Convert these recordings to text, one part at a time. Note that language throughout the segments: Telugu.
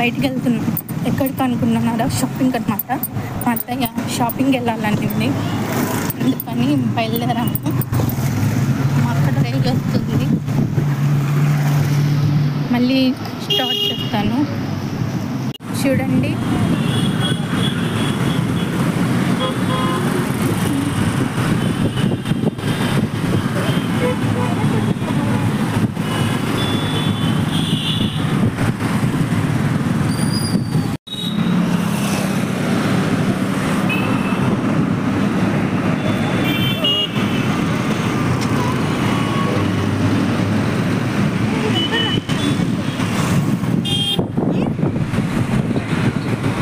బయటికి వెళ్తున్నాం. ఎక్కడికి అనుకున్నారా? షాపింగ్ అనమాట. మా అత్తయ్య షాపింగ్ వెళ్ళాలనింది, అందుకని బయలుదేరాము. మా అక్క డ్రైవ్ చేస్తుంది. మళ్ళీ స్టార్ట్ చేస్తాను చూడండి.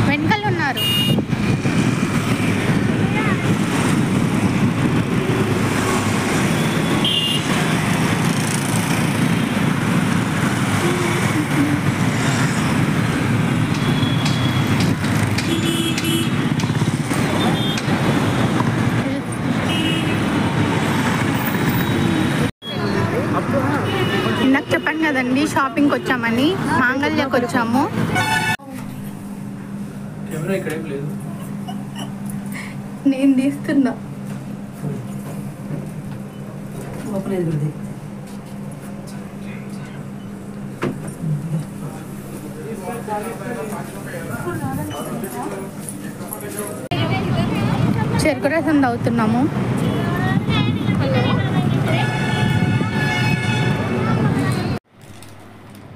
వెనకాల ఉన్నారు. ఇందాక చెప్పాను కదండి షాపింగ్కి వచ్చామని. మాంగళ్యకి వచ్చాము. నేను తీస్తున్నా. చెరుకు రసం తాగుతున్నాము.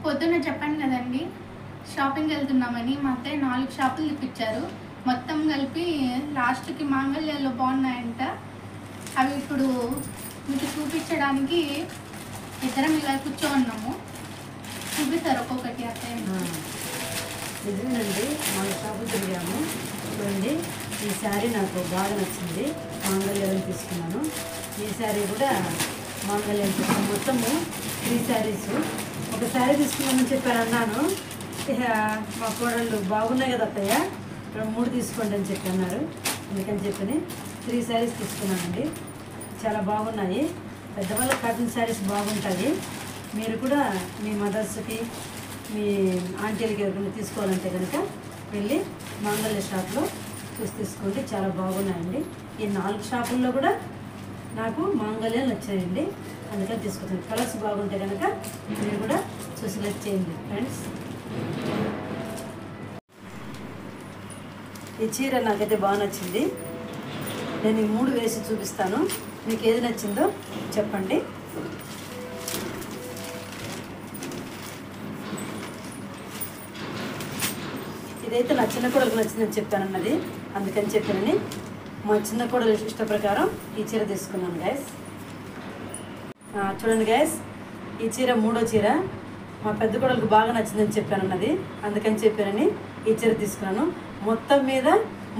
పొద్దున్న చెప్పాను కదండి షాపింగ్ వెళ్తున్నామని. మా అత్తయ్య 4 షాపులు తిప్పించారు. మొత్తం కలిపి లాస్ట్కి మాంగళ్యాల్లో బాగున్నాయంట. అవి ఇప్పుడు మీకు చూపించడానికి ఇద్దరం ఇలా కూర్చోన్నాము. చూపిస్తారు ఒక్కొక్కటి అత్తయ్య. నిజమేనండి, 4 షాపులు తిరిగాము. చూడండి, ఈ శారీ నాకు బాగా నచ్చింది. మాంగళ్యాలను తీసుకున్నాను. ఈ శారీ కూడా మాంగళ్యం తీసుకున్నాను. మొత్తము 3 శారీస్. ఒక శారీ తీసుకున్నామని చెప్పాను అన్నాను. మా కోడళ్ళు బాగున్నాయి కదా అత్తయ్య, ఇక్కడ 3 తీసుకోండి అని చెప్పి అన్నారు. అందుకని చెప్పని 3 శారీస్ తీసుకున్నానండి. చాలా బాగున్నాయి. పెద్దవాళ్ళ కాటన్ శారీస్ బాగుంటాయి. మీరు కూడా మీ మదర్స్కి, మీ ఆంటీలకి ఎవరికైనా తీసుకోవాలంటే కనుక వెళ్ళి మాంగళ్య షాప్లో చూసి తీసుకోండి. చాలా బాగున్నాయండి. ఈ 4 షాపుల్లో కూడా నాకు మాంగళ్యాలు నచ్చాయండి. అందుకని తీసుకొచ్చాను. కలర్స్ బాగుంటాయి కనుక మీరు కూడా చూసి సెలెక్ట్ చేయండి ఫ్రెండ్స్. ఈ చీర నాకైతే బాగా నచ్చింది. నేను ఈ 3 వేసి చూపిస్తాను. మీకు ఏది నచ్చిందో చెప్పండి. ఇదైతే నా చిన్న కోడలకు నచ్చిందని చెప్పానన్నది. అందుకని చెప్పానని మా చిన్న కోడలు ఇష్ట ప్రకారం ఈ చీర తీసుకున్నాను గైస్. చూడండి గైస్, ఈ చీర 3వ చీర. మా పెద్ద కోడలకు బాగా నచ్చిందని చెప్పానన్నది. అందుకని చెప్పానని ఈ చీర తీసుకున్నాను. మొత్తం మీద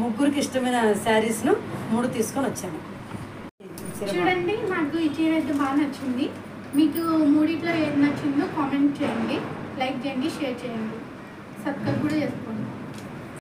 3కి ఇష్టమైన శారీస్ను 3 తీసుకొని వచ్చాను. చూడండి, నాకు ఈ చీర అయితే బాగా నచ్చింది. మీకు 3లో ఏది నచ్చిందో కామెంట్ చేయండి, లైక్ చేయండి, షేర్ చేయండి, సబ్స్క్రైబ్ కూడా చేసుకోండి.